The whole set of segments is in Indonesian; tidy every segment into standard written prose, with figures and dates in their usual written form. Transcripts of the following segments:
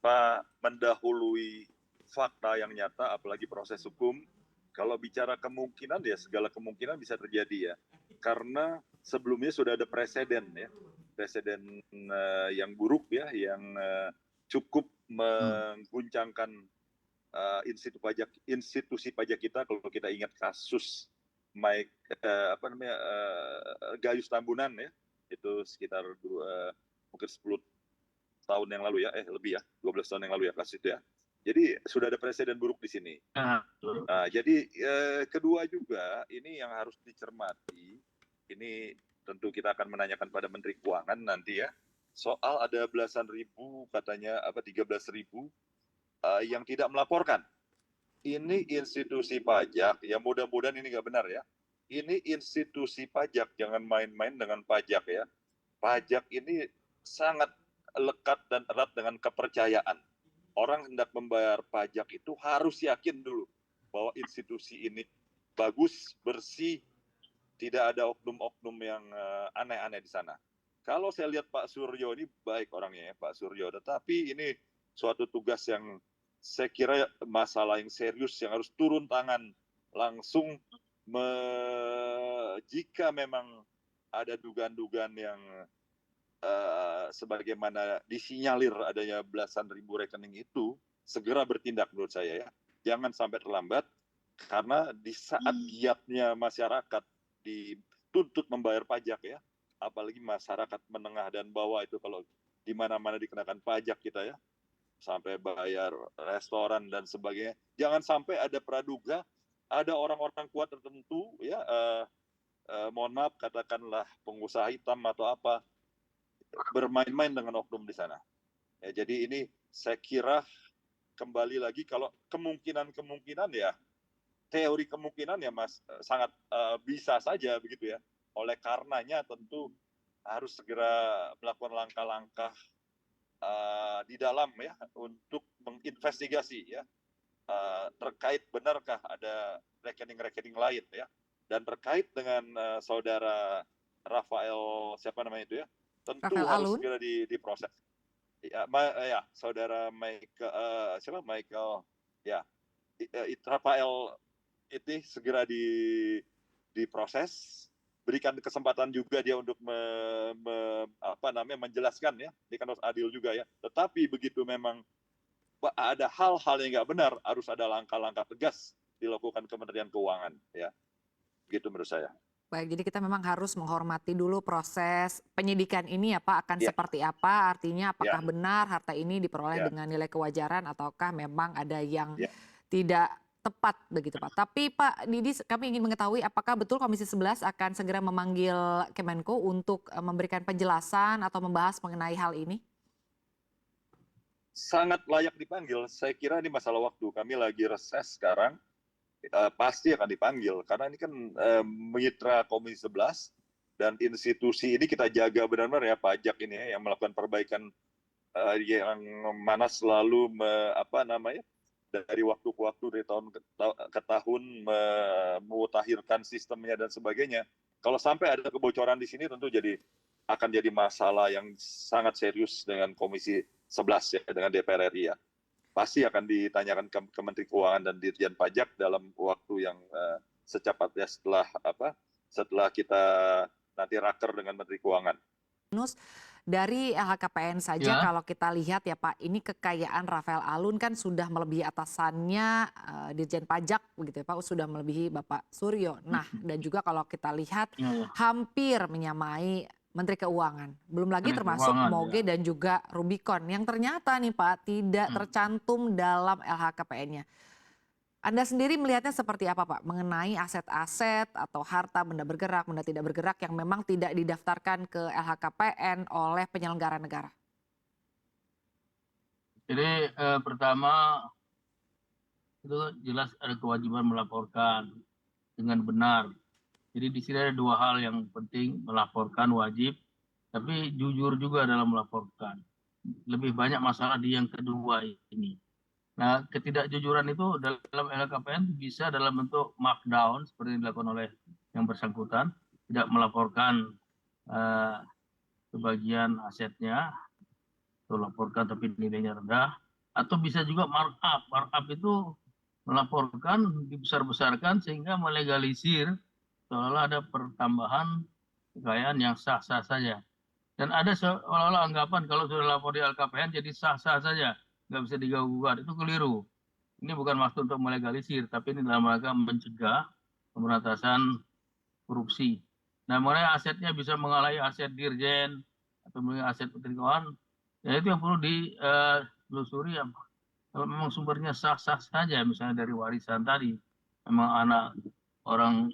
tanpa mendahului fakta yang nyata, apalagi proses hukum. Kalau bicara kemungkinan, ya segala kemungkinan bisa terjadi ya. Karena sebelumnya sudah ada preseden ya, preseden yang buruk ya, yang cukup mengguncangkan institusi pajak kita. Kalau kita ingat kasus Gayus Tambunan ya, itu sekitar mungkin 10 tahun yang lalu ya, lebih ya, 12 tahun yang lalu ya kasus itu ya. Jadi sudah ada presiden buruk di sini. Nah, jadi kedua juga ini yang harus dicermati. Ini tentu kita akan menanyakan pada Menteri Keuangan nanti ya. Soal ada belasan ribu, katanya 13.000 yang tidak melaporkan. Ini institusi pajak, ya mudah-mudahan ini nggak benar ya. Ini institusi pajak, jangan main-main dengan pajak ya. Pajak ini sangat lekat dan erat dengan kepercayaan. Orang hendak membayar pajak itu harus yakin dulu bahwa institusi ini bagus, bersih, tidak ada oknum-oknum yang aneh-aneh di sana. Kalau saya lihat Pak Suryo ini baik orangnya ya, Pak Suryo, tetapi ini suatu tugas yang saya kira masalah yang serius yang harus turun tangan langsung jika memang ada dugaan-dugaan yang sebagaimana disinyalir adanya belasan ribu rekening itu, segera bertindak menurut saya ya. Jangan sampai terlambat, karena di saat giatnya masyarakat dituntut membayar pajak ya, apalagi masyarakat menengah dan bawah itu kalau di mana-mana dikenakan pajak kita ya, sampai bayar restoran dan sebagainya. Jangan sampai ada praduga, ada orang-orang kuat tertentu ya, mohon maaf katakanlah pengusaha hitam atau apa, bermain-main dengan oknum di sana. Ya, jadi ini saya kira kembali lagi kalau kemungkinan ya, teori kemungkinan ya Mas, sangat bisa saja begitu ya. Oleh karenanya tentu harus segera melakukan langkah-langkah di dalam ya untuk menginvestigasi ya, terkait benarkah ada rekening-rekening lain ya, dan terkait dengan saudara Rafael siapa namanya itu ya, tentu Rafael harus Alun segera diproses. Ya, saudara Michael ya, Rafael itu segera diproses, berikan kesempatan juga dia untuk menjelaskan ya, ini kan harus adil juga ya. Tetapi begitu memang ada hal-hal yang nggak benar, harus ada langkah-langkah tegas dilakukan Kementerian Keuangan ya, gitu menurut saya. Baik, jadi kita memang harus menghormati dulu proses penyidikan ini ya Pak, akan Ya. seperti apa, artinya apakah Ya. benar harta ini diperoleh Ya. dengan nilai kewajaran ataukah memang ada yang Ya. tidak tepat begitu Pak. Tapi Pak Didi, kami ingin mengetahui apakah betul Komisi 11 akan segera memanggil Kemenko untuk memberikan penjelasan atau membahas mengenai hal ini? Sangat layak dipanggil, saya kira ini masalah waktu. Kami lagi reses sekarang, pasti akan dipanggil karena ini kan mitra Komisi 11 dan institusi ini kita jaga benar-benar ya, pajak ini ya, yang melakukan perbaikan yang mana selalu dari waktu ke waktu, dari tahun ke tahun memutakhirkan sistemnya dan sebagainya. Kalau sampai ada kebocoran di sini tentu akan jadi masalah yang sangat serius dengan Komisi 11 ya, dengan DPR RI ya. Pasti akan ditanyakan ke Menteri Keuangan dan Dirjen Pajak dalam waktu yang secepatnya setelah kita nanti raker dengan Menteri Keuangan. Dari LHKPN saja kalau kita lihat ya Pak, ini kekayaan Rafael Alun kan sudah melebihi atasannya Dirjen Pajak begitu ya Pak, sudah melebihi Bapak Suryo. Nah, dan juga kalau kita lihat hampir menyamai Menteri Keuangan. Belum lagi termasuk Moge dan juga Rubicon yang ternyata nih Pak tidak tercantum dalam LHKPN-nya. Anda sendiri melihatnya seperti apa Pak mengenai aset-aset atau harta benda bergerak, benda tidak bergerak yang memang tidak didaftarkan ke LHKPN oleh penyelenggara negara? Jadi pertama itu jelas ada kewajiban melaporkan dengan benar. Jadi di sini ada dua hal yang penting, melaporkan wajib, tapi jujur juga dalam melaporkan. Lebih banyak masalah di yang kedua ini. Nah, ketidakjujuran itu dalam LHKPN bisa dalam bentuk markdown seperti yang dilakukan oleh yang bersangkutan, tidak melaporkan sebagian asetnya, atau laporkan tapi nilainya rendah, atau bisa juga markup. Markup itu melaporkan, dibesar-besarkan sehingga melegalisir seolah ada pertambahan kekayaan yang sah-sah saja. Dan ada seolah-olah anggapan kalau sudah lapor di LKPN jadi sah-sah saja, nggak bisa diganggu-gugat. Itu keliru. Ini bukan maksud untuk melegalisir, tapi ini dalam rangka mencegah pemberantasan korupsi. Nah, mengenai asetnya bisa mengalahi aset dirjen atau mengenai aset menteri keuangan, ya itu yang perlu ditelusuri. Kalau memang sumbernya sah-sah saja, misalnya dari warisan tadi, memang anak orang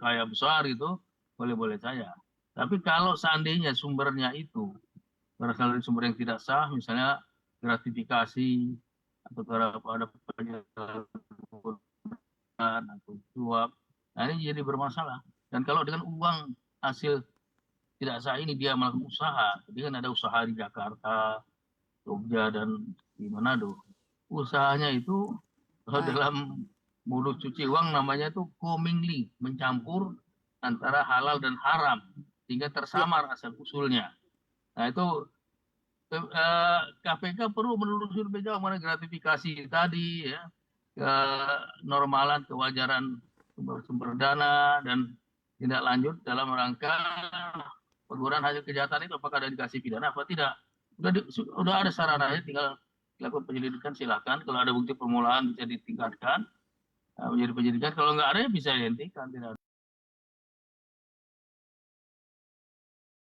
kaya besar itu boleh-boleh saja. Tapi kalau seandainya sumbernya itu berasal dari sumber yang tidak sah, misalnya gratifikasi atau ada penyalahgunaan atau suap, nah ini jadi bermasalah. Dan kalau dengan uang hasil tidak sah ini dia melakukan usaha, jadi kan ada usaha di Jakarta, Jogja, dan di Manado. Usahanya itu dalam mulut cuci uang namanya itu commingling, mencampur antara halal dan haram sehingga tersamar asal usulnya. Nah itu KPK perlu menelusuri lebih jauh mana gratifikasi tadi, ya, kenormalan, kewajaran sumber dana dan tindak lanjut dalam rangka perburuan hasil kejahatan itu apakah ada indikasi pidana apa tidak. Sudah ada sarananya, tinggal dilakukan penyelidikan silakan. Kalau ada bukti permulaan bisa ditingkatkan menjadi penyelidikan. Kalau nggak ada ya bisa dihentikan. Tidak.